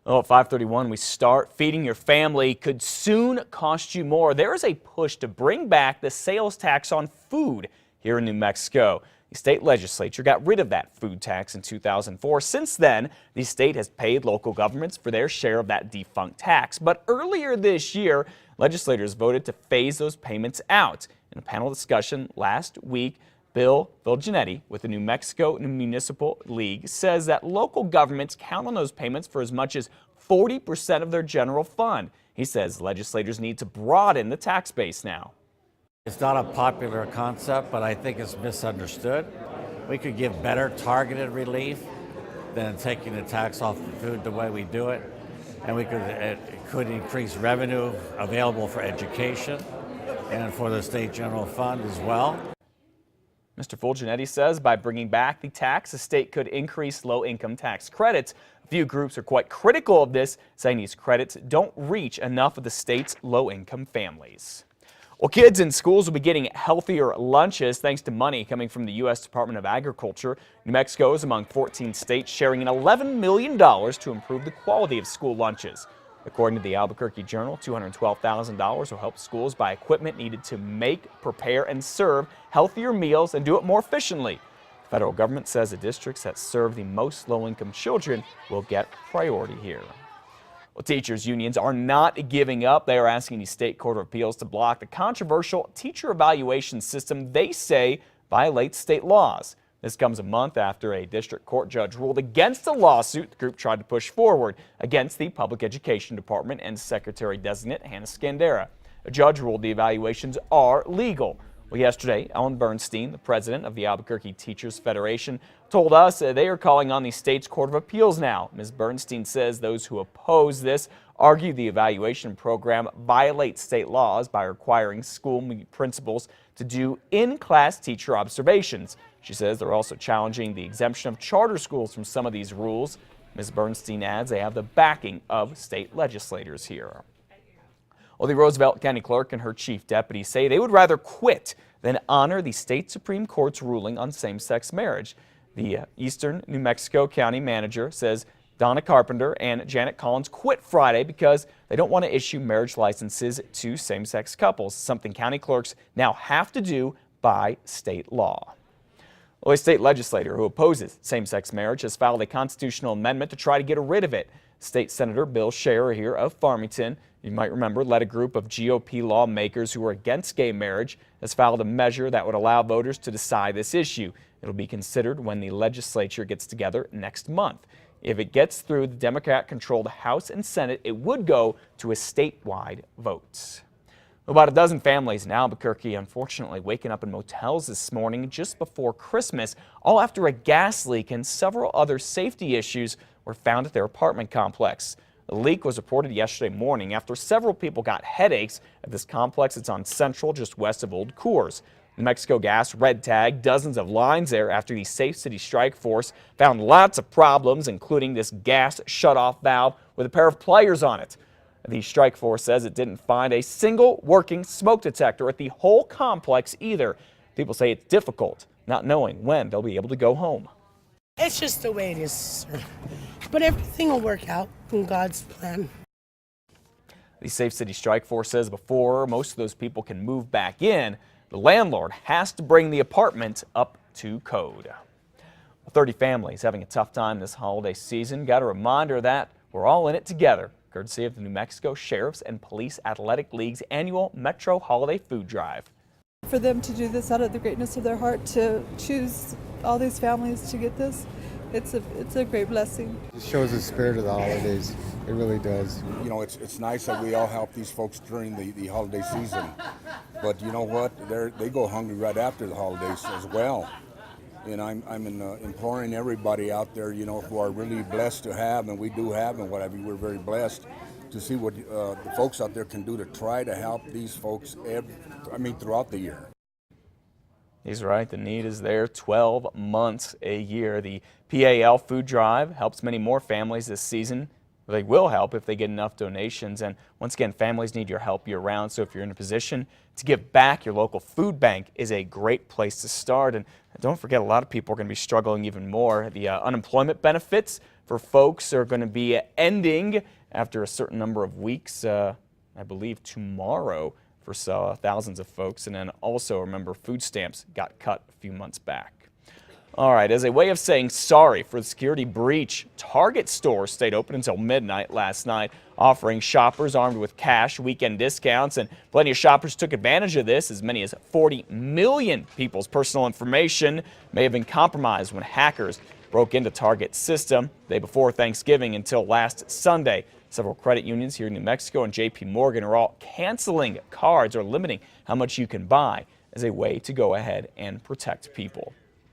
Well, at 5:31, we start. Feeding your family could soon cost you more. There is a push to bring back the sales tax on food here in New Mexico. The state legislature got rid of that food tax in 2004. Since then, the state has paid local governments for their share of that defunct tax. But earlier this year, legislators voted to phase those payments out. In a panel discussion last week, Bill Vilginetti with the New Mexico Municipal League says that local governments count on those payments for as much as 40% of their general fund. He says legislators need to broaden the tax base now. It's not a popular concept, but I think it's misunderstood. We could give better targeted relief than taking the tax off the food the way we do it. And it could increase revenue available for education and for the state general fund as well. Mr. Fulgenetti says by bringing back the tax, the state could increase low-income tax credits. A few groups are quite critical of this, saying these credits don't reach enough of the state's low-income families. Well, kids in schools will be getting healthier lunches thanks to money coming from the U.S. Department of Agriculture. New Mexico is among 14 states sharing in $11 million to improve the quality of school lunches. According to the Albuquerque Journal, $212,000 will help schools buy equipment needed to make, prepare, and serve healthier meals and do it more efficiently. The federal government says the districts that serve the most low-income children will get priority here. Well, teachers' unions are not giving up. They are asking the State Court of Appeals to block the controversial teacher evaluation system they say violates state laws. This comes a month after a district court judge ruled against a lawsuit the group tried to push forward against the Public Education Department and Secretary-designate Hannah Scandera. A judge ruled the evaluations are legal. Well, yesterday, Ellen Bernstein, the president of the Albuquerque Teachers Federation, told us they are calling on the state's Court of Appeals now. Ms. Bernstein says those who oppose this argue the evaluation program violates state laws by requiring school principals to do in-class teacher observations. She says they're also challenging the exemption of charter schools from some of these rules. Ms. Bernstein adds they have the backing of state legislators here. Well, the Roosevelt County Clerk and her chief deputy say they would rather quit than honor the state Supreme Court's ruling on same-sex marriage. The Eastern New Mexico County manager says Donna Carpenter and Janet Collins quit Friday because they don't want to issue marriage licenses to same-sex couples, something county clerks now have to do by state law. Well, a state legislator who opposes same-sex marriage has filed a constitutional amendment to try to get rid of it. State Senator Bill Scherer here of Farmington, you might remember, led a group of GOP lawmakers who are against gay marriage, has filed a measure that would allow voters to decide this issue. It'll be considered when the legislature gets together next month. If it gets through the Democrat-controlled House and Senate, it would go to a statewide vote. About a dozen families in Albuquerque unfortunately waking up in motels this morning just before Christmas, all after a gas leak and several other safety issues were found at their apartment complex. The leak was reported yesterday morning after several people got headaches at this complex. It's on Central, just west of Old Coors. New Mexico Gas red tagged dozens of lines there after the Safe City Strike Force found lots of problems, including this gas shutoff valve with a pair of pliers on it. The Strike Force says it didn't find a single working smoke detector at the whole complex either. People say it's difficult not knowing when they'll be able to go home. It's just the way it is, sir. But everything will work out in God's plan. The Safe City Strike Force says before most of those people can move back in, the landlord has to bring the apartment up to code. 30 families having a tough time this holiday season. Got a reminder that we're all in it together, courtesy of the New Mexico Sheriff's and Police Athletic League's annual Metro Holiday Food Drive. For them to do this out of the greatness of their heart, to choose all these families to get this, it's a great blessing. It shows the spirit of the holidays. It really does. You know, it's nice that we all help these folks during the holiday season. But you know what? They go hungry right after the holidays as well. And I'm imploring everybody out there, you know, who are really blessed to have, and we do have, and whatever, we're very blessed to see what the folks out there can do to try to help these folks, throughout the year. He's right. The need is there 12 months a year. The PAL Food Drive helps many more families this season. They will help if they get enough donations. And once again, families need your help year-round. So if you're in a position to give back, your local food bank is a great place to start. And don't forget, a lot of people are going to be struggling even more. The unemployment benefits for folks are going to be ending after a certain number of weeks, I believe tomorrow for thousands of folks. And then also remember, food stamps got cut a few months back. All right, as a way of saying sorry for the security breach, Target stores stayed open until midnight last night, offering shoppers armed with cash weekend discounts, and plenty of shoppers took advantage of this. As many as 40 million people's personal information may have been compromised when hackers broke into Target's system the day before Thanksgiving until last Sunday. Several credit unions here in New Mexico and JP Morgan are all canceling cards or limiting how much you can buy as a way to go ahead and protect people.